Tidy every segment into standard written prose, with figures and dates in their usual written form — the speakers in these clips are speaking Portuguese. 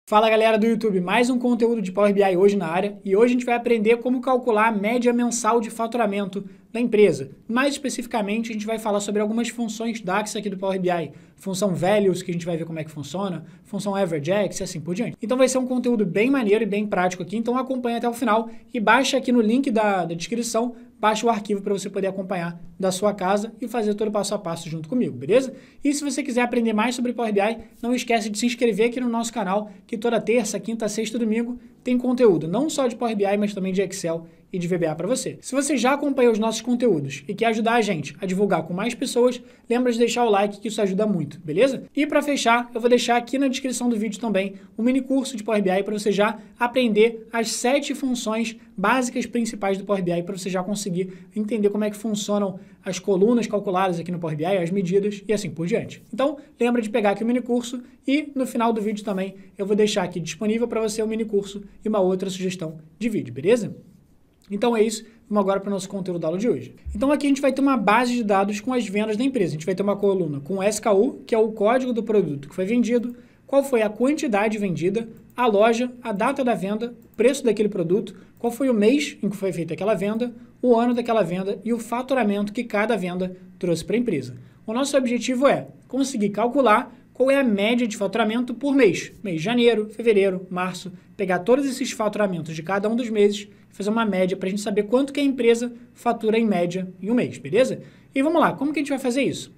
Fala galera do YouTube, mais um conteúdo de Power BI hoje na área e hoje a gente vai aprender como calcular a média mensal de faturamento da empresa. Mais especificamente, a gente vai falar sobre algumas funções DAX aqui do Power BI, função Values, que a gente vai ver como é que funciona, função AverAge e assim por diante. Então vai ser um conteúdo bem maneiro e bem prático aqui, então acompanha até o final e baixa aqui no link da descrição, baixa o arquivo para você poder acompanhar da sua casa e fazer todo o passo a passo junto comigo, beleza? E se você quiser aprender mais sobre Power BI, não esquece de se inscrever aqui no nosso canal, que toda terça, quinta, sexta e domingo tem conteúdo, não só de Power BI, mas também de Excel e de VBA para você. Se você já acompanha os nossos conteúdos e quer ajudar a gente a divulgar com mais pessoas, lembra de deixar o like, que isso ajuda muito, beleza? E para fechar, eu vou deixar aqui na descrição do vídeo também um mini curso de Power BI para você já aprender as 7 funções básicas principais do Power BI para você já conseguir entender como é que funcionam as colunas calculadas aqui no Power BI, as medidas e assim por diante. Então, lembra de pegar aqui o mini curso e no final do vídeo também eu vou deixar aqui disponível para você o mini curso e uma outra sugestão de vídeo, beleza? Então é isso, vamos agora para o nosso conteúdo da aula de hoje. Então aqui a gente vai ter uma base de dados com as vendas da empresa. A gente vai ter uma coluna com SKU, que é o código do produto que foi vendido, qual foi a quantidade vendida, a loja, a data da venda, o preço daquele produto, qual foi o mês em que foi feita aquela venda, o ano daquela venda e o faturamento que cada venda trouxe para a empresa. O nosso objetivo é conseguir calcular qual é a média de faturamento por mês. Mês de janeiro, fevereiro, março, pegar todos esses faturamentos de cada um dos meses e fazer uma média para a gente saber quanto que a empresa fatura em média em um mês, beleza? E vamos lá, como que a gente vai fazer isso?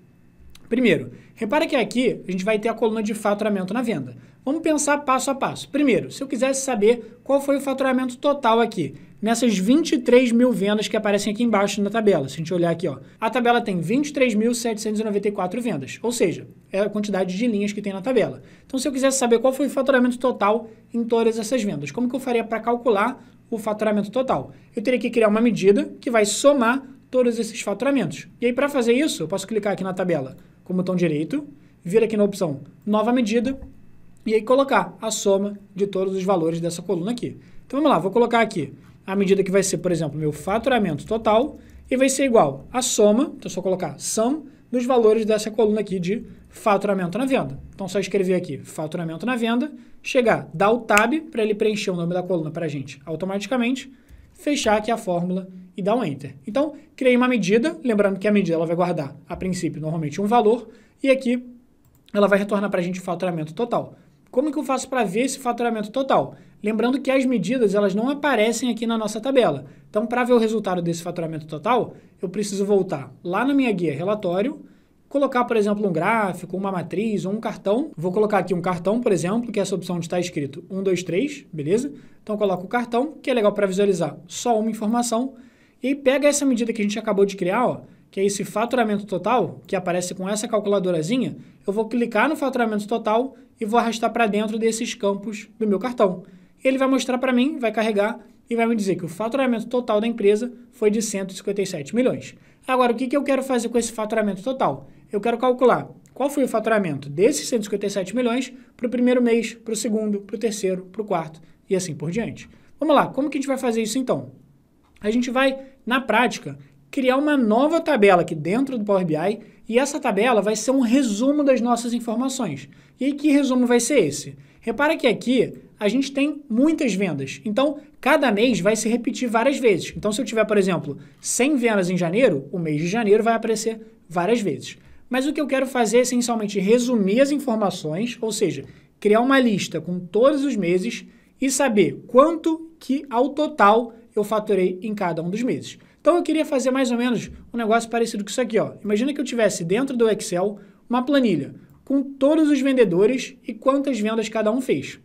Primeiro, repara que aqui a gente vai ter a coluna de faturamento na venda. Vamos pensar passo a passo. Primeiro, se eu quisesse saber qual foi o faturamento total aqui, nessas 23 mil vendas que aparecem aqui embaixo na tabela. Se a gente olhar aqui, ó, a tabela tem 23.794 vendas, ou seja, é a quantidade de linhas que tem na tabela. Então, se eu quisesse saber qual foi o faturamento total em todas essas vendas, como que eu faria para calcular o faturamento total? Eu teria que criar uma medida que vai somar todos esses faturamentos. E aí, para fazer isso, eu posso clicar aqui na tabela com o botão direito, vir aqui na opção Nova Medida, e aí colocar a soma de todos os valores dessa coluna aqui. Então, vamos lá, vou colocar aqui a medida que vai ser, por exemplo, meu faturamento total, e vai ser igual a soma, então é só colocar sum dos valores dessa coluna aqui de faturamento na venda. Então, só escrever aqui faturamento na venda, chegar, dar o tab para ele preencher o nome da coluna para a gente automaticamente, fechar aqui a fórmula e dar um Enter. Então, criei uma medida, lembrando que a medida ela vai guardar, a princípio, normalmente um valor, e aqui ela vai retornar para a gente o faturamento total. Como que eu faço para ver esse faturamento total? Lembrando que as medidas elas não aparecem aqui na nossa tabela. Então, para ver o resultado desse faturamento total, eu preciso voltar lá na minha guia relatório, colocar, por exemplo, um gráfico, uma matriz ou um cartão. Vou colocar aqui um cartão, por exemplo, que é essa opção onde está escrito 1, 2, 3, beleza? Então, eu coloco o cartão, que é legal para visualizar só uma informação. E aí, pega essa medida que a gente acabou de criar, ó, que é esse faturamento total, que aparece com essa calculadorazinha, eu vou clicar no faturamento total e vou arrastar para dentro desses campos do meu cartão. Ele vai mostrar para mim, vai carregar e vai me dizer que o faturamento total da empresa foi de 157 milhões. Agora, o que eu quero fazer com esse faturamento total? Eu quero calcular qual foi o faturamento desses 157 milhões para o primeiro mês, para o segundo, para o terceiro, para o quarto e assim por diante. Vamos lá, como que a gente vai fazer isso então? A gente vai, na prática, criar uma nova tabela aqui dentro do Power BI e essa tabela vai ser um resumo das nossas informações. E aí, que resumo vai ser esse? Repara que aqui a gente tem muitas vendas, então cada mês vai se repetir várias vezes. Então, se eu tiver, por exemplo, 100 vendas em janeiro, o mês de janeiro vai aparecer várias vezes. Mas o que eu quero fazer é essencialmente resumir as informações, ou seja, criar uma lista com todos os meses e saber quanto que ao total eu faturei em cada um dos meses. Então, eu queria fazer mais ou menos um negócio parecido com isso aqui, ó. Imagina que eu tivesse dentro do Excel uma planilha com todos os vendedores e quantas vendas cada um fez.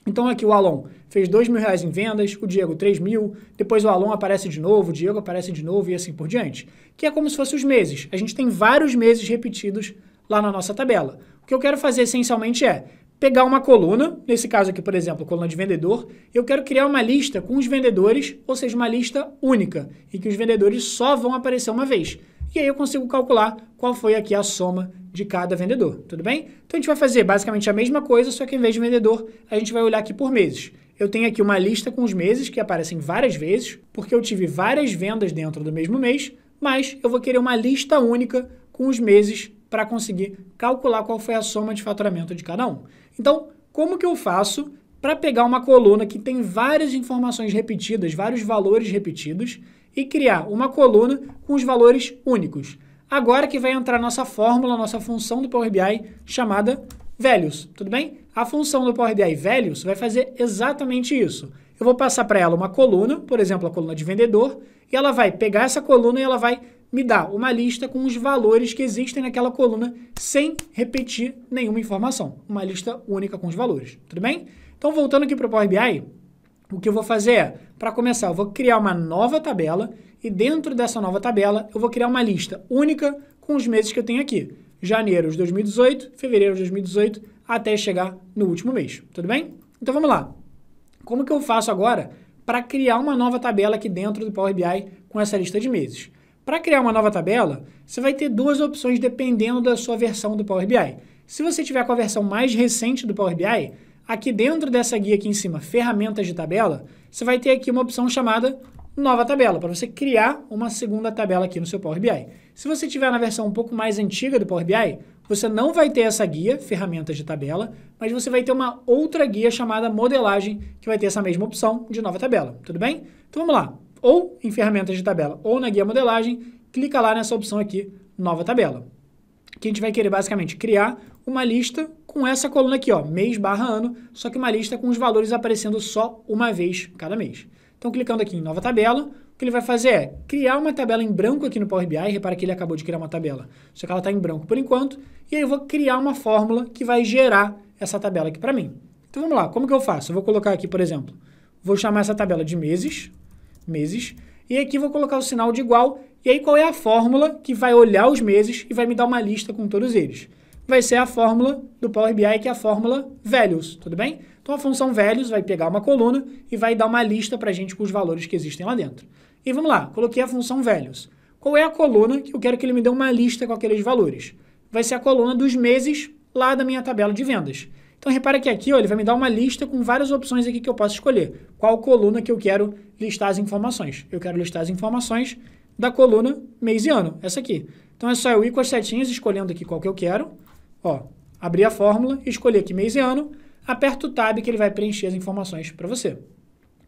Então, aqui o Alon fez R$2.000 em vendas, o Diego 3.000, depois o Alon aparece de novo, o Diego aparece de novo e assim por diante. Que é como se fossem os meses. A gente tem vários meses repetidos lá na nossa tabela. O que eu quero fazer essencialmente é pegar uma coluna, nesse caso aqui, por exemplo, coluna de vendedor, eu quero criar uma lista com os vendedores, ou seja, uma lista única, em que os vendedores só vão aparecer uma vez. E aí eu consigo calcular qual foi aqui a soma de cada vendedor, tudo bem? Então a gente vai fazer basicamente a mesma coisa, só que em vez de vendedor, a gente vai olhar aqui por meses. Eu tenho aqui uma lista com os meses que aparecem várias vezes, porque eu tive várias vendas dentro do mesmo mês, mas eu vou querer uma lista única com os meses para conseguir calcular qual foi a soma de faturamento de cada um. Então, como que eu faço para pegar uma coluna que tem várias informações repetidas, vários valores repetidos, e criar uma coluna com os valores únicos. Agora que vai entrar nossa fórmula, nossa função do Power BI chamada Values, tudo bem? A função do Power BI Values vai fazer exatamente isso. Eu vou passar para ela uma coluna, por exemplo, a coluna de vendedor, e ela vai pegar essa coluna e ela vai me dar uma lista com os valores que existem naquela coluna sem repetir nenhuma informação. Uma lista única com os valores, tudo bem? Então, voltando aqui para o Power BI, o que eu vou fazer é, para começar, eu vou criar uma nova tabela e dentro dessa nova tabela eu vou criar uma lista única com os meses que eu tenho aqui. Janeiro de 2018, fevereiro de 2018, até chegar no último mês, tudo bem? Então vamos lá. Como que eu faço agora para criar uma nova tabela aqui dentro do Power BI com essa lista de meses? Para criar uma nova tabela, você vai ter duas opções dependendo da sua versão do Power BI. Se você tiver com a versão mais recente do Power BI, aqui dentro dessa guia aqui em cima, ferramentas de tabela, você vai ter aqui uma opção chamada nova tabela, para você criar uma segunda tabela aqui no seu Power BI. Se você tiver na versão um pouco mais antiga do Power BI, você não vai ter essa guia, ferramentas de tabela, mas você vai ter uma outra guia chamada modelagem, que vai ter essa mesma opção de nova tabela, tudo bem? Então vamos lá, ou em ferramentas de tabela ou na guia modelagem, clica lá nessa opção aqui, nova tabela. Que a gente vai querer basicamente criar uma lista com essa coluna aqui, ó, mês/ano, só que uma lista com os valores aparecendo só uma vez cada mês. Então, clicando aqui em nova tabela, o que ele vai fazer é criar uma tabela em branco aqui no Power BI, repara que ele acabou de criar uma tabela, só que ela está em branco por enquanto, e aí eu vou criar uma fórmula que vai gerar essa tabela aqui para mim. Então, vamos lá, como que eu faço? Eu vou colocar aqui, por exemplo, vou chamar essa tabela de meses, e aqui vou colocar o sinal de igual, e aí qual é a fórmula que vai olhar os meses e vai me dar uma lista com todos eles? Vai ser a fórmula do Power BI, que é a fórmula Values, tudo bem? Então a função Values vai pegar uma coluna e vai dar uma lista para a gente com os valores que existem lá dentro. E vamos lá, coloquei a função Values. Qual é a coluna que eu quero que ele me dê uma lista com aqueles valores? Vai ser a coluna dos meses lá da minha tabela de vendas. Então repara que aqui ó, ele vai me dar uma lista com várias opções aqui que eu posso escolher. Qual coluna que eu quero listar as informações? Eu quero listar as informações da coluna mês e ano, essa aqui. Então é só eu ir com as setinhas escolhendo aqui qual que eu quero. Ó, abrir a fórmula, escolher aqui mês e ano, aperta o Tab que ele vai preencher as informações para você.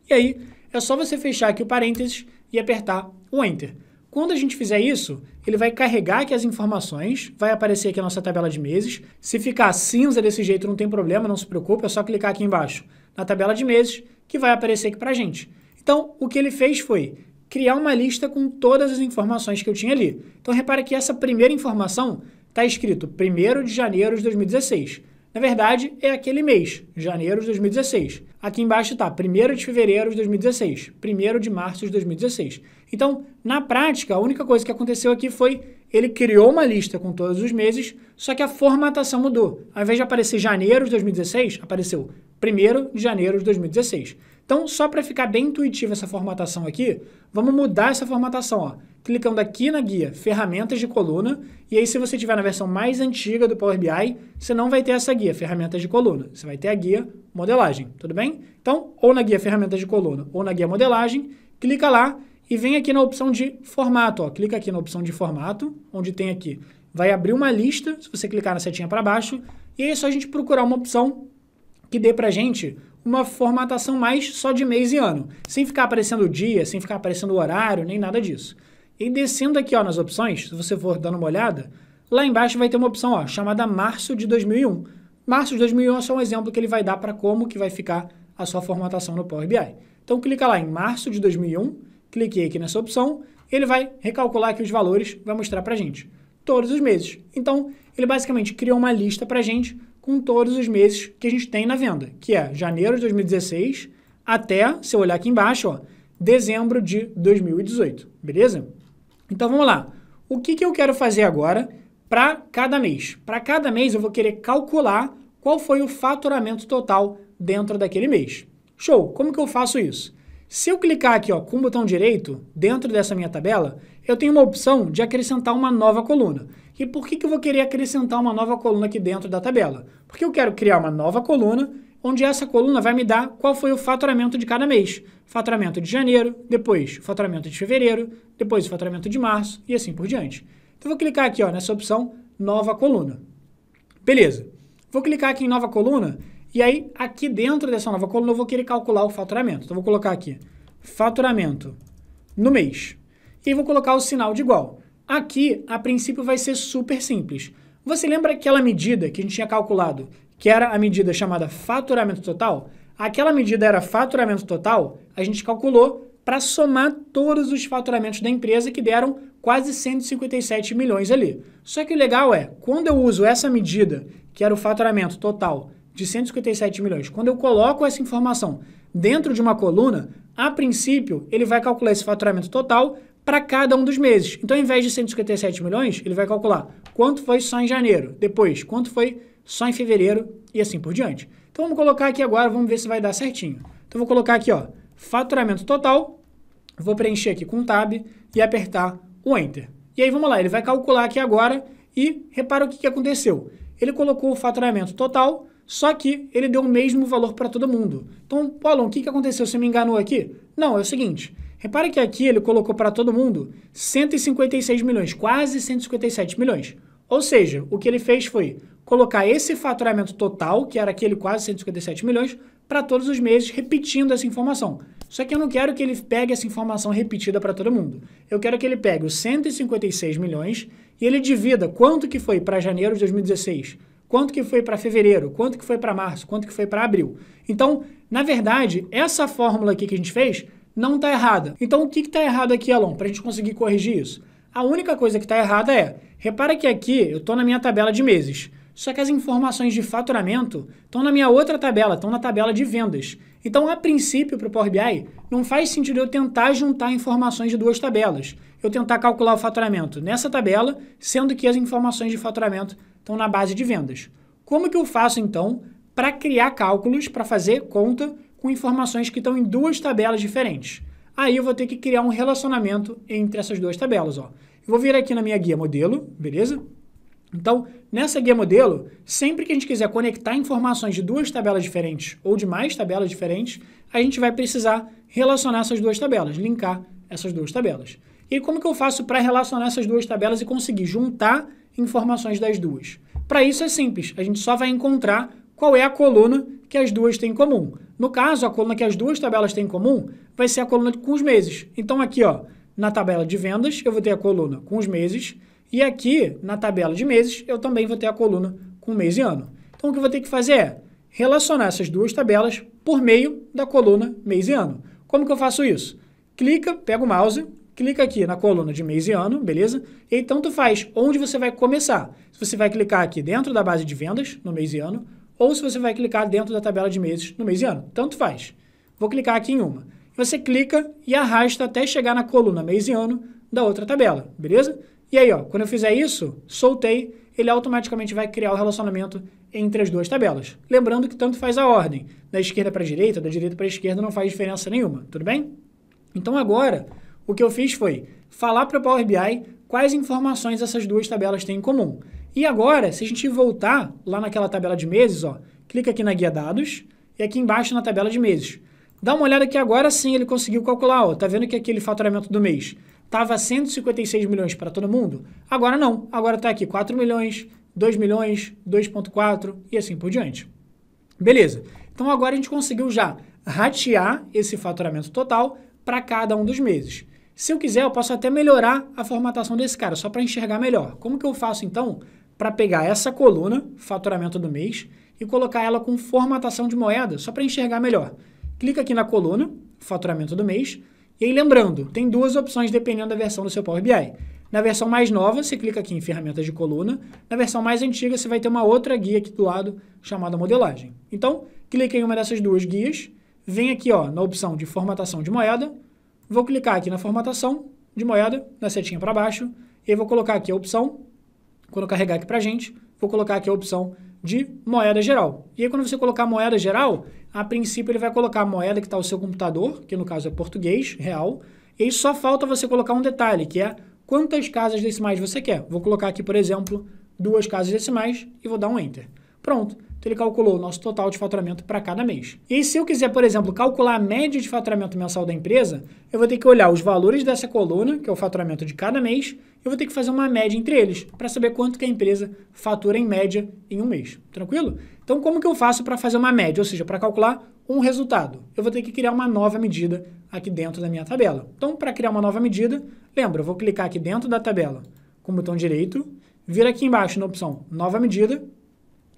E aí, é só você fechar aqui o parênteses e apertar o Enter. Quando a gente fizer isso, ele vai carregar aqui as informações, vai aparecer aqui a nossa tabela de meses. Se ficar cinza desse jeito não tem problema, não se preocupe, é só clicar aqui embaixo na tabela de meses que vai aparecer aqui para a gente. Então, o que ele fez foi criar uma lista com todas as informações que eu tinha ali. Então, repara que essa primeira informação está escrito 1º de janeiro de 2016. Na verdade, é aquele mês, janeiro de 2016. Aqui embaixo está 1º de fevereiro de 2016, 1º de março de 2016. Então, na prática, a única coisa que aconteceu aqui foi ele criou uma lista com todos os meses, só que a formatação mudou. Ao invés de aparecer janeiro de 2016, apareceu 1º de janeiro de 2016. Então, só para ficar bem intuitiva essa formatação aqui, vamos mudar essa formatação, ó. Clicando aqui na guia Ferramentas de Coluna, e aí se você tiver na versão mais antiga do Power BI, você não vai ter essa guia Ferramentas de Coluna, você vai ter a guia Modelagem, tudo bem? Então, ou na guia Ferramentas de Coluna, ou na guia Modelagem, clica lá e vem aqui na opção de Formato, ó. Clica aqui na opção de Formato, onde tem aqui, vai abrir uma lista, se você clicar na setinha para baixo, e aí é só a gente procurar uma opção que dê pra gente uma formatação mais só de mês e ano, sem ficar aparecendo o dia, sem ficar aparecendo o horário, nem nada disso. E descendo aqui ó, nas opções, se você for dando uma olhada, lá embaixo vai ter uma opção ó, chamada Março de 2001. Março de 2001 é só um exemplo que ele vai dar para como que vai ficar a sua formatação no Power BI. Então clica lá em Março de 2001, cliquei aqui nessa opção, ele vai recalcular aqui os valores, vai mostrar para a gente todos os meses. Então ele basicamente criou uma lista para a gente com todos os meses que a gente tem na venda, que é janeiro de 2016 até, se eu olhar aqui embaixo, ó, dezembro de 2018, beleza? Então vamos lá. O que eu quero fazer agora para cada mês? Para cada mês eu vou querer calcular qual foi o faturamento total dentro daquele mês. Show! Como que eu faço isso? Se eu clicar aqui ó, com o botão direito, dentro dessa minha tabela, eu tenho uma opção de acrescentar uma nova coluna. E por que eu vou querer acrescentar uma nova coluna aqui dentro da tabela? Porque eu quero criar uma nova coluna, onde essa coluna vai me dar qual foi o faturamento de cada mês. Faturamento de janeiro, depois o faturamento de fevereiro, depois o faturamento de março e assim por diante. Então, eu vou clicar aqui ó, nessa opção Nova Coluna. Beleza. Vou clicar aqui em Nova Coluna E aí, aqui dentro dessa nova coluna, eu vou querer calcular o faturamento. Então, eu vou colocar aqui, faturamento no mês. E aí, vou colocar o sinal de igual. Aqui, a princípio, vai ser super simples. Você lembra aquela medida que a gente tinha calculado, que era a medida chamada faturamento total? Aquela medida era faturamento total, a gente calculou para somar todos os faturamentos da empresa que deram quase 157 milhões ali. Só que o legal é, quando eu uso essa medida, que era o faturamento total de 157 milhões, quando eu coloco essa informação dentro de uma coluna, a princípio, ele vai calcular esse faturamento total para cada um dos meses. Então, ao invés de 157 milhões, ele vai calcular quanto foi só em janeiro, depois quanto foi só em fevereiro e assim por diante. Então, vamos colocar aqui agora, vamos ver se vai dar certinho. Então, vou colocar aqui, ó, faturamento total, vou preencher aqui com Tab e apertar o Enter. E aí, vamos lá, ele vai calcular aqui agora e repara o que aconteceu. Ele colocou o faturamento total, só que ele deu o mesmo valor para todo mundo. Então, Paulo, o que aconteceu? Você me enganou aqui? Não, é o seguinte, repare que aqui ele colocou para todo mundo 156 milhões, quase 157 milhões. Ou seja, o que ele fez foi colocar esse faturamento total, que era aquele quase 157 milhões, para todos os meses, repetindo essa informação. Só que eu não quero que ele pegue essa informação repetida para todo mundo. Eu quero que ele pegue os 156 milhões e ele divida quanto que foi para janeiro de 2016, quanto que foi para fevereiro, quanto que foi para março, quanto que foi para abril. Então, na verdade, essa fórmula aqui que a gente fez não está errada. Então, o que está errado aqui, Alon, para a gente conseguir corrigir isso? A única coisa que está errada é, repara que aqui eu estou na minha tabela de meses, só que as informações de faturamento estão na minha outra tabela, estão na tabela de vendas. Então, a princípio, para o Power BI, não faz sentido eu tentar juntar informações de duas tabelas. Eu tentar calcular o faturamento nessa tabela, sendo que as informações de faturamento estão na base de vendas. Como que eu faço, então, para criar cálculos, para fazer conta com informações que estão em duas tabelas diferentes? Aí eu vou ter que criar um relacionamento entre essas duas tabelas. Ó. Eu vou vir aqui na minha guia modelo, beleza? Então, nessa guia modelo, sempre que a gente quiser conectar informações de duas tabelas diferentes ou de mais tabelas diferentes, a gente vai precisar relacionar essas duas tabelas, linkar essas duas tabelas. E aí, como que eu faço para relacionar essas duas tabelas e conseguir juntar informações das duas? Para isso é simples, a gente só vai encontrar qual é a coluna que as duas têm em comum. No caso, a coluna que as duas tabelas têm em comum vai ser a coluna com os meses. Então, aqui, ó, na tabela de vendas, eu vou ter a coluna com os meses, e aqui, na tabela de meses, eu também vou ter a coluna com mês e ano. Então, o que eu vou ter que fazer é relacionar essas duas tabelas por meio da coluna mês e ano. Como que eu faço isso? Clica, pega o mouse, clica aqui na coluna de mês e ano, beleza? E aí, tanto faz onde você vai começar. Se você vai clicar aqui dentro da base de vendas, no mês e ano, ou se você vai clicar dentro da tabela de meses, no mês e ano. Tanto faz. Vou clicar aqui em uma. Você clica e arrasta até chegar na coluna mês e ano da outra tabela, beleza? E aí, ó, quando eu fizer isso, soltei, ele automaticamente vai criar o relacionamento entre as duas tabelas. Lembrando que tanto faz a ordem. Da esquerda para a direita, da direita para a esquerda não faz diferença nenhuma, tudo bem? Então agora, o que eu fiz foi falar para o Power BI quais informações essas duas tabelas têm em comum. E agora, se a gente voltar lá naquela tabela de meses, ó, clica aqui na guia dados e aqui embaixo na tabela de meses. Dá uma olhada que agora sim ele conseguiu calcular, ó, tá vendo que aquele faturamento do mês estava 156 milhões para todo mundo? Agora não, agora está aqui 4 milhões, 2 milhões, 2,4 e assim por diante. Beleza, então agora a gente conseguiu já ratear esse faturamento total para cada um dos meses. Se eu quiser, eu posso até melhorar a formatação desse cara, só para enxergar melhor. Como que eu faço então para pegar essa coluna, faturamento do mês, e colocar ela com formatação de moeda, só para enxergar melhor? Clica aqui na coluna, faturamento do mês, e aí lembrando, tem duas opções dependendo da versão do seu Power BI. Na versão mais nova, você clica aqui em ferramentas de coluna. Na versão mais antiga, você vai ter uma outra guia aqui do lado chamada modelagem. Então, clica em uma dessas duas guias, vem aqui ó, na opção de formatação de moeda, vou clicar aqui na formatação de moeda, na setinha para baixo, e aí vou colocar aqui a opção, quando carregar aqui para a gente, vou colocar aqui a opção de moeda geral. E aí quando você colocar moeda geral, a princípio ele vai colocar a moeda que está no seu computador, que no caso é português, real, e aí só falta você colocar um detalhe, que é quantas casas decimais você quer. Vou colocar aqui, por exemplo, 2 casas decimais e vou dar um Enter. Pronto. Então ele calculou o nosso total de faturamento para cada mês. E aí, se eu quiser, por exemplo, calcular a média de faturamento mensal da empresa, eu vou ter que olhar os valores dessa coluna, que é o faturamento de cada mês, eu vou ter que fazer uma média entre eles, para saber quanto que a empresa fatura em média em um mês. Tranquilo? Então, como que eu faço para fazer uma média? Ou seja, para calcular um resultado, eu vou ter que criar uma nova medida aqui dentro da minha tabela. Então, para criar uma nova medida, lembra, eu vou clicar aqui dentro da tabela com o botão direito, vir aqui embaixo na opção Nova Medida,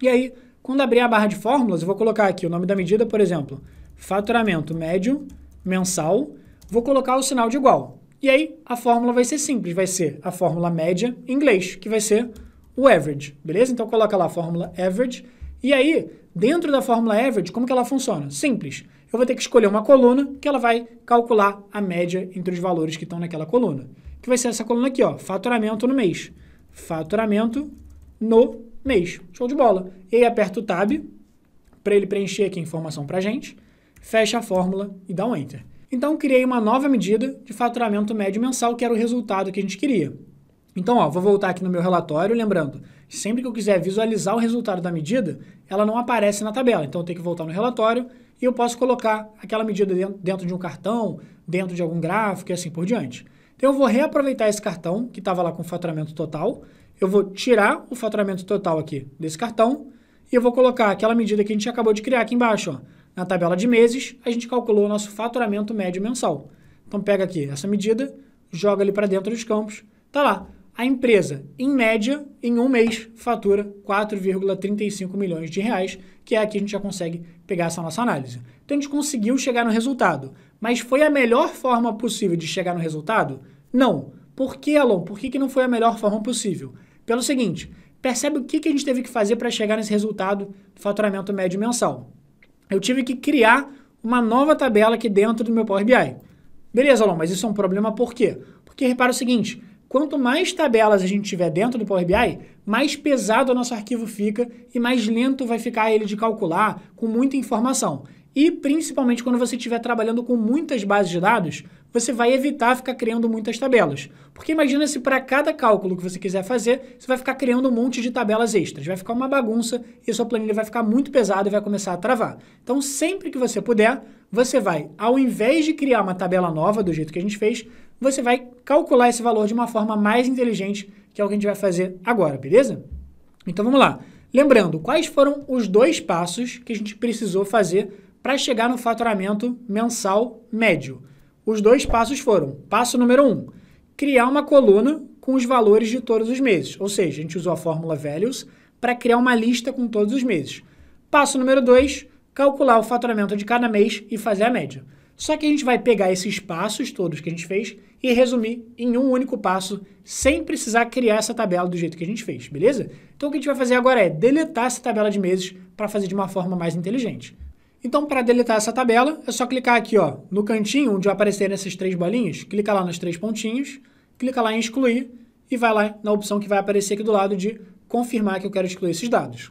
e aí, quando abrir a barra de fórmulas, eu vou colocar aqui o nome da medida, por exemplo, faturamento médio mensal, vou colocar o sinal de igual. E aí, a fórmula vai ser simples, vai ser a fórmula média em inglês, que vai ser o average, beleza? Então, coloca lá a fórmula average, e aí, dentro da fórmula average, como que ela funciona? Simples. Eu vou ter que escolher uma coluna que ela vai calcular a média entre os valores que estão naquela coluna, que vai ser essa coluna aqui, ó, faturamento no mês. Faturamento no mês. Show de bola. E aí, aperta o Tab, para ele preencher aqui a informação para a gente, fecha a fórmula e dá um Enter. Então, criei uma nova medida de faturamento médio mensal, que era o resultado que a gente queria. Então, ó, vou voltar aqui no meu relatório, lembrando, sempre que eu quiser visualizar o resultado da medida, ela não aparece na tabela. Então, eu tenho que voltar no relatório e eu posso colocar aquela medida dentro de um cartão, dentro de algum gráfico e assim por diante. Então, eu vou reaproveitar esse cartão, que estava lá com faturamento total, eu vou tirar o faturamento total aqui desse cartão e eu vou colocar aquela medida que a gente acabou de criar aqui embaixo, ó. Na tabela de meses, a gente calculou o nosso faturamento médio mensal. Então, pega aqui essa medida, joga ali para dentro dos campos, tá lá. A empresa, em média, em um mês, fatura 4,35 milhões de reais, que é aqui a gente já consegue pegar essa nossa análise. Então, a gente conseguiu chegar no resultado. Mas foi a melhor forma possível de chegar no resultado? Não. Por que, Alon? Por que não foi a melhor forma possível? Pelo seguinte, percebe o que a gente teve que fazer para chegar nesse resultado do faturamento médio mensal? Eu tive que criar uma nova tabela aqui dentro do meu Power BI. Beleza, Alon, mas isso é um problema por quê? Porque repara o seguinte, quanto mais tabelas a gente tiver dentro do Power BI, mais pesado o nosso arquivo fica e mais lento vai ficar ele de calcular, com muita informação. E principalmente quando você estiver trabalhando com muitas bases de dados, você vai evitar ficar criando muitas tabelas. Porque imagina se para cada cálculo que você quiser fazer, você vai ficar criando um monte de tabelas extras. Vai ficar uma bagunça e a sua planilha vai ficar muito pesada e vai começar a travar. Então, sempre que você puder, você vai, ao invés de criar uma tabela nova do jeito que a gente fez, você vai calcular esse valor de uma forma mais inteligente, que é o que a gente vai fazer agora, beleza? Então, vamos lá. Lembrando, quais foram os 2 passos que a gente precisou fazer para chegar no faturamento mensal médio? Os 2 passos foram, passo número 1, criar uma coluna com os valores de todos os meses. Ou seja, a gente usou a fórmula values para criar uma lista com todos os meses. Passo número 2, calcular o faturamento de cada mês e fazer a média. Só que a gente vai pegar esses passos todos que a gente fez e resumir em um único passo, sem precisar criar essa tabela do jeito que a gente fez, beleza? Então, o que a gente vai fazer agora é deletar essa tabela de meses para fazer de uma forma mais inteligente. Então, para deletar essa tabela, é só clicar aqui, ó, no cantinho onde vai aparecer essas 3 bolinhas, clica lá nos 3 pontinhos, clica lá em excluir e vai lá na opção que vai aparecer aqui do lado de confirmar que eu quero excluir esses dados.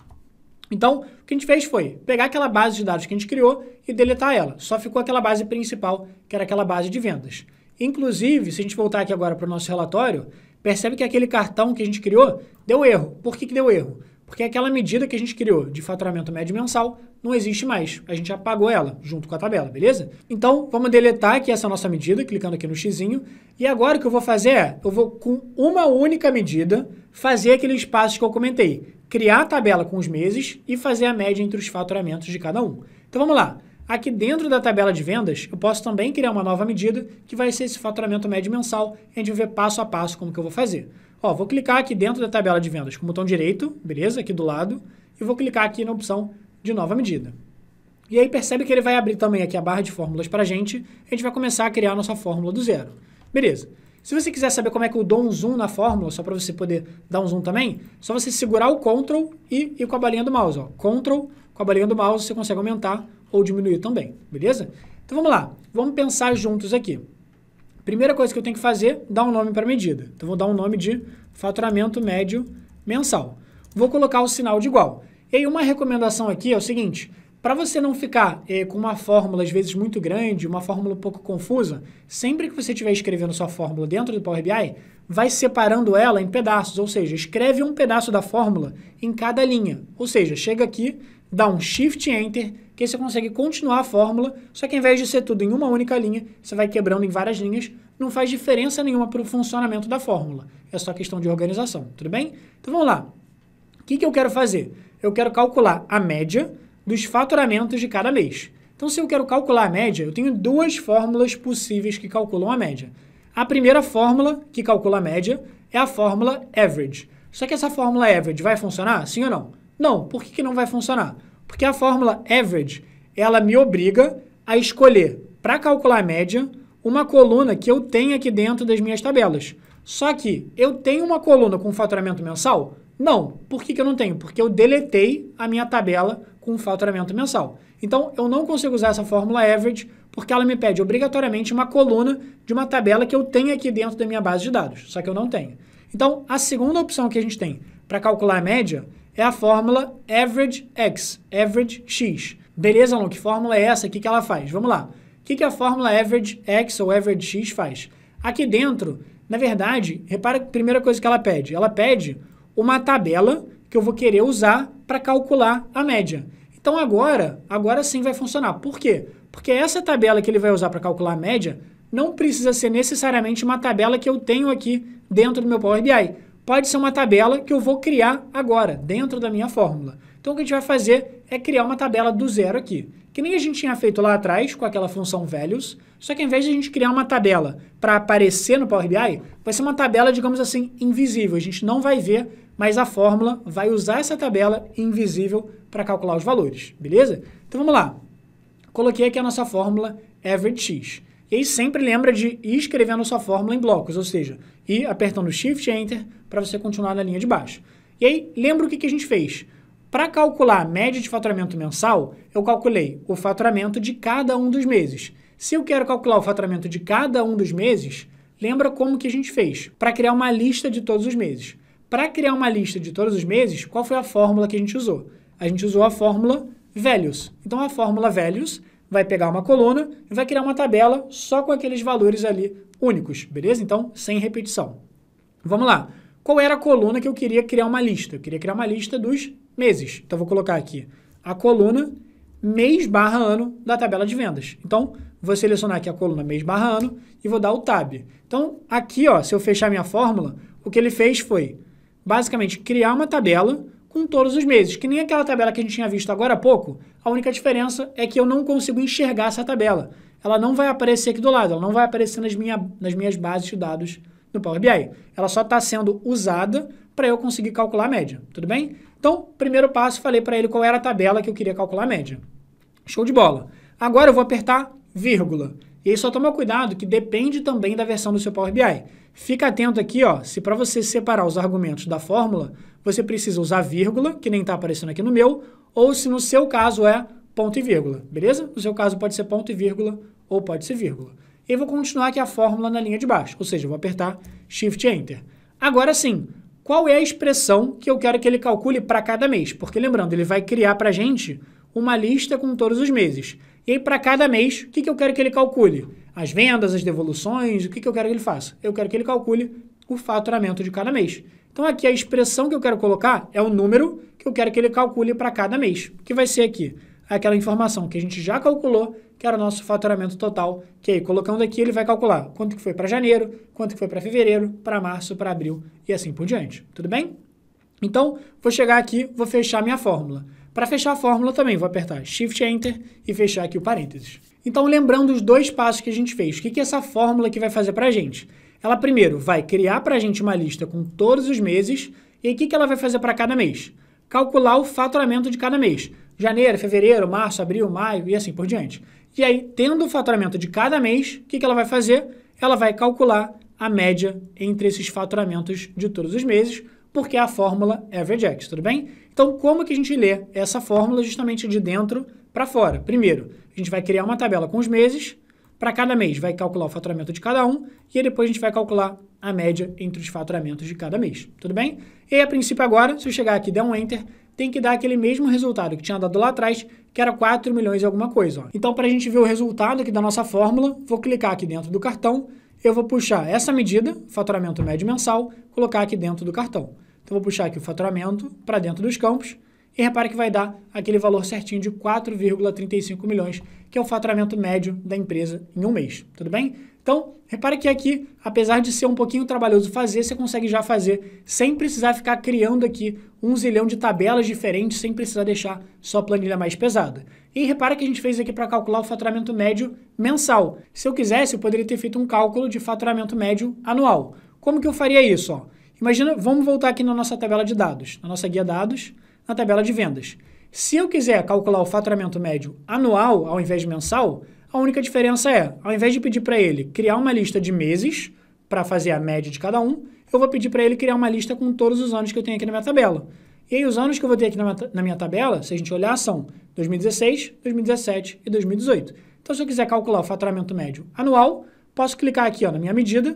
Então, o que a gente fez foi pegar aquela base de dados que a gente criou e deletar ela. Só ficou aquela base principal, que era aquela base de vendas. Inclusive, se a gente voltar aqui agora para o nosso relatório, percebe que aquele cartão que a gente criou deu erro. Por que deu erro? Porque aquela medida que a gente criou de faturamento médio mensal não existe mais. A gente apagou ela junto com a tabela, beleza? Então, vamos deletar aqui essa nossa medida, clicando aqui no xizinho. E agora o que eu vou fazer é, eu vou com uma única medida fazer aqueles passos que eu comentei. Criar a tabela com os meses e fazer a média entre os faturamentos de cada um. Então, vamos lá. Aqui dentro da tabela de vendas, eu posso também criar uma nova medida, que vai ser esse faturamento médio mensal. A gente vai ver passo a passo como que eu vou fazer. Ó, vou clicar aqui dentro da tabela de vendas com o botão direito, beleza? Aqui do lado. E vou clicar aqui na opção de nova medida. E aí percebe que ele vai abrir também aqui a barra de fórmulas para a gente vai começar a criar a nossa fórmula do zero. Beleza. Se você quiser saber como é que eu dou um zoom na fórmula, só para você poder dar um zoom também, só você segurar o Ctrl e ir com a balinha do mouse. Ó. Ctrl, com a balinha do mouse, você consegue aumentar ou diminuir também, beleza? Então vamos lá, vamos pensar juntos aqui. Primeira coisa que eu tenho que fazer, dar um nome para a medida. Então vou dar um nome de faturamento médio mensal. Vou colocar o sinal de igual. E aí uma recomendação aqui é o seguinte, para você não ficar com uma fórmula às vezes muito grande, uma fórmula um pouco confusa, sempre que você estiver escrevendo sua fórmula dentro do Power BI, vai separando ela em pedaços, ou seja, escreve um pedaço da fórmula em cada linha. Ou seja, chega aqui, dá um Shift Enter, que aí você consegue continuar a fórmula, só que ao invés de ser tudo em uma única linha, você vai quebrando em várias linhas, não faz diferença nenhuma para o funcionamento da fórmula. É só questão de organização, tudo bem? Então vamos lá. O que eu quero fazer? Eu quero calcular a média dos faturamentos de cada mês. Então, se eu quero calcular a média, eu tenho duas fórmulas possíveis que calculam a média. A primeira fórmula que calcula a média é a fórmula average. Só que essa fórmula average vai funcionar? Sim ou não? Não. Por que não vai funcionar? Porque a fórmula average, ela me obriga a escolher, para calcular a média, uma coluna que eu tenho aqui dentro das minhas tabelas. Só que eu tenho uma coluna com faturamento mensal? Não. Por que eu não tenho? Porque eu deletei a minha tabela com faturamento mensal. Então, eu não consigo usar essa fórmula average porque ela me pede obrigatoriamente uma coluna de uma tabela que eu tenho aqui dentro da minha base de dados, só que eu não tenho. Então, a segunda opção que a gente tem para calcular a média é a fórmula average x, average x. Beleza, Alan? Que fórmula é essa? O que ela faz? Vamos lá. O que a fórmula average x ou average x faz? Aqui dentro, na verdade, repara a primeira coisa que ela pede. Ela pede uma tabela que eu vou querer usar para calcular a média. Então, agora sim vai funcionar. Por quê? Porque essa tabela que ele vai usar para calcular a média não precisa ser necessariamente uma tabela que eu tenho aqui dentro do meu Power BI. Pode ser uma tabela que eu vou criar agora, dentro da minha fórmula. Então, o que a gente vai fazer é criar uma tabela do zero aqui. Que nem a gente tinha feito lá atrás com aquela função values, só que ao invés de a gente criar uma tabela para aparecer no Power BI, vai ser uma tabela, digamos assim, invisível. A gente não vai ver, mas a fórmula vai usar essa tabela invisível para calcular os valores, beleza? Então vamos lá. Coloquei aqui a nossa fórmula average x. E aí sempre lembra de ir escrevendo a sua fórmula em blocos, ou seja, ir apertando Shift Enter para você continuar na linha de baixo. E aí lembra o que a gente fez? Para calcular a média de faturamento mensal, eu calculei o faturamento de cada um dos meses. Se eu quero calcular o faturamento de cada um dos meses, lembra como que a gente fez? Para criar uma lista de todos os meses. Para criar uma lista de todos os meses, qual foi a fórmula que a gente usou? A gente usou a fórmula values. Então, a fórmula values vai pegar uma coluna e vai criar uma tabela só com aqueles valores ali únicos, beleza? Então, sem repetição. Vamos lá. Qual era a coluna que eu queria criar uma lista? Eu queria criar uma lista dos meses. Então, vou colocar aqui a coluna mês/ano da tabela de vendas. Então, vou selecionar aqui a coluna mês/ano e vou dar o tab. Então, aqui, ó, se eu fechar minha fórmula, o que ele fez foi, basicamente, criar uma tabela com todos os meses, que nem aquela tabela que a gente tinha visto agora há pouco. A única diferença é que eu não consigo enxergar essa tabela. Ela não vai aparecer aqui do lado, ela não vai aparecer nas minhas bases de dados no Power BI. Ela só está sendo usada para eu conseguir calcular a média, tudo bem? Então, primeiro passo, falei para ele qual era a tabela que eu queria calcular a média. Show de bola. Agora eu vou apertar vírgula. E aí só toma cuidado que depende também da versão do seu Power BI. Fica atento aqui, ó, se para você separar os argumentos da fórmula, você precisa usar vírgula, que nem está aparecendo aqui no meu, ou se no seu caso é ponto e vírgula, beleza? No seu caso pode ser ponto e vírgula ou pode ser vírgula. E eu vou continuar aqui a fórmula na linha de baixo, ou seja, eu vou apertar Shift Enter. Agora sim, qual é a expressão que eu quero que ele calcule para cada mês? Porque lembrando, ele vai criar para a gente uma lista com todos os meses. E aí, para cada mês, o que eu quero que ele calcule? As vendas, as devoluções, o que eu quero que ele faça? Eu quero que ele calcule o faturamento de cada mês. Então, aqui a expressão que eu quero colocar é o número que eu quero que ele calcule para cada mês. Que vai ser aqui aquela informação que a gente já calculou, que era o nosso faturamento total, que aí, colocando aqui, ele vai calcular quanto que foi para janeiro, quanto que foi para fevereiro, para março, para abril e assim por diante. Tudo bem? Então, vou chegar aqui, vou fechar minha fórmula. Para fechar a fórmula também, vou apertar Shift Enter e fechar aqui o parênteses. Então, lembrando os dois passos que a gente fez, o que essa fórmula aqui vai fazer para a gente? Ela primeiro vai criar para a gente uma lista com todos os meses, e aí o que ela vai fazer para cada mês? Calcular o faturamento de cada mês. Janeiro, fevereiro, março, abril, maio e assim por diante. E aí, tendo o faturamento de cada mês, o que ela vai fazer? Ela vai calcular a média entre esses faturamentos de todos os meses, porque é a fórmula AverageX, tudo bem? Então, como que a gente lê essa fórmula justamente de dentro para fora? Primeiro, a gente vai criar uma tabela com os meses, para cada mês vai calcular o faturamento de cada um, e aí depois a gente vai calcular a média entre os faturamentos de cada mês, tudo bem? E aí, a princípio agora, se eu chegar aqui e der um Enter, tem que dar aquele mesmo resultado que tinha dado lá atrás, que era 4 milhões e alguma coisa. Ó. Então, para a gente ver o resultado aqui da nossa fórmula, vou clicar aqui dentro do cartão, eu vou puxar essa medida, faturamento médio mensal, colocar aqui dentro do cartão. Então, vou puxar aqui o faturamento para dentro dos campos e repara que vai dar aquele valor certinho de 4,35 milhões, que é o faturamento médio da empresa em um mês, tudo bem? Então, repara que aqui, apesar de ser um pouquinho trabalhoso fazer, você consegue já fazer sem precisar ficar criando aqui 1 zilhão de tabelas diferentes, sem precisar deixar sua planilha mais pesada. E repara que a gente fez aqui para calcular o faturamento médio mensal. Se eu quisesse, eu poderia ter feito um cálculo de faturamento médio anual. Como que eu faria isso? Ó? Imagina, vamos voltar aqui na nossa tabela de dados, na nossa guia dados, na tabela de vendas. Se eu quiser calcular o faturamento médio anual ao invés de mensal, a única diferença é, ao invés de pedir para ele criar uma lista de meses para fazer a média de cada um, eu vou pedir para ele criar uma lista com todos os anos que eu tenho aqui na minha tabela. E aí os anos que eu vou ter aqui na minha tabela, se a gente olhar, são 2016, 2017 e 2018. Então, se eu quiser calcular o faturamento médio anual, posso clicar aqui ó, na minha medida.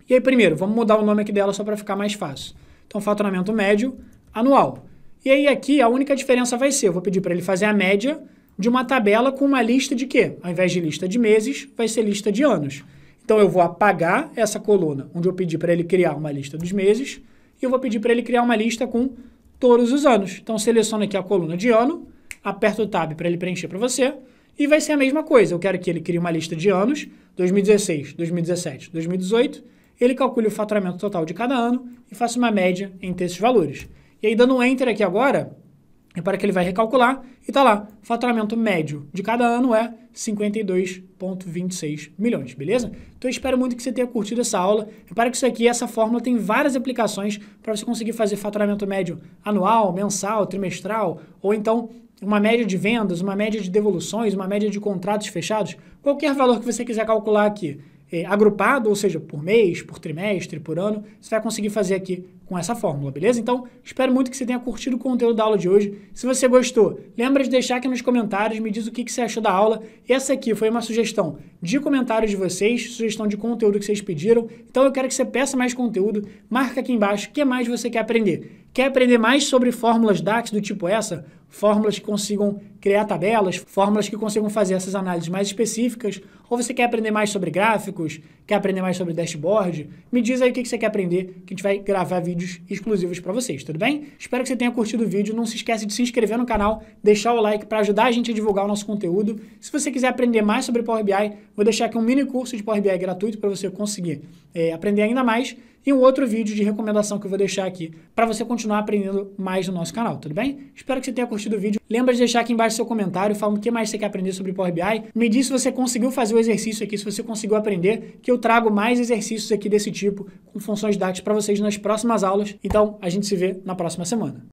E aí, primeiro, vamos mudar o nome aqui dela só para ficar mais fácil. Então, faturamento médio anual. E aí aqui a única diferença vai ser, eu vou pedir para ele fazer a média de uma tabela com uma lista de quê? Ao invés de lista de meses, vai ser lista de anos. Então eu vou apagar essa coluna onde eu pedi para ele criar uma lista dos meses e eu vou pedir para ele criar uma lista com todos os anos. Então seleciono aqui a coluna de ano, aperto o Tab para ele preencher para você e vai ser a mesma coisa. Eu quero que ele crie uma lista de anos, 2016, 2017, 2018, ele calcule o faturamento total de cada ano e faça uma média entre esses valores. E aí dando um Enter aqui agora, repara que ele vai recalcular e está lá, faturamento médio de cada ano é 52,26 milhões, beleza? Então eu espero muito que você tenha curtido essa aula. Repara que isso aqui, essa fórmula tem várias aplicações para você conseguir fazer faturamento médio anual, mensal, trimestral, ou então uma média de vendas, uma média de devoluções, uma média de contratos fechados, qualquer valor que você quiser calcular aqui. Agrupado, ou seja, por mês, por trimestre, por ano, você vai conseguir fazer aqui com essa fórmula, beleza? Então, espero muito que você tenha curtido o conteúdo da aula de hoje. Se você gostou, lembra de deixar aqui nos comentários, me diz o que você achou da aula. Essa aqui foi uma sugestão de comentários de vocês, sugestão de conteúdo que vocês pediram. Então, eu quero que você peça mais conteúdo, marca aqui embaixo o que mais você quer aprender. Quer aprender mais sobre fórmulas DAX do tipo essa? Fórmulas que consigam criar tabelas, fórmulas que consigam fazer essas análises mais específicas, ou você quer aprender mais sobre gráficos, quer aprender mais sobre dashboard? Me diz aí o que você quer aprender, que a gente vai gravar vídeos exclusivos para vocês, tudo bem? Espero que você tenha curtido o vídeo, não se esquece de se inscrever no canal, deixar o like para ajudar a gente a divulgar o nosso conteúdo. Se você quiser aprender mais sobre Power BI, vou deixar aqui um mini curso de Power BI gratuito para você conseguir aprender ainda mais, e um outro vídeo de recomendação que eu vou deixar aqui para você continuar aprendendo mais no nosso canal, tudo bem? Espero que você tenha curtido o vídeo. Lembra de deixar aqui embaixo seu comentário falando o que mais você quer aprender sobre Power BI. Me diz se você conseguiu fazer o exercício aqui, se você conseguiu aprender, que eu trago mais exercícios aqui desse tipo, com funções DAX para vocês nas próximas aulas. Então, a gente se vê na próxima semana.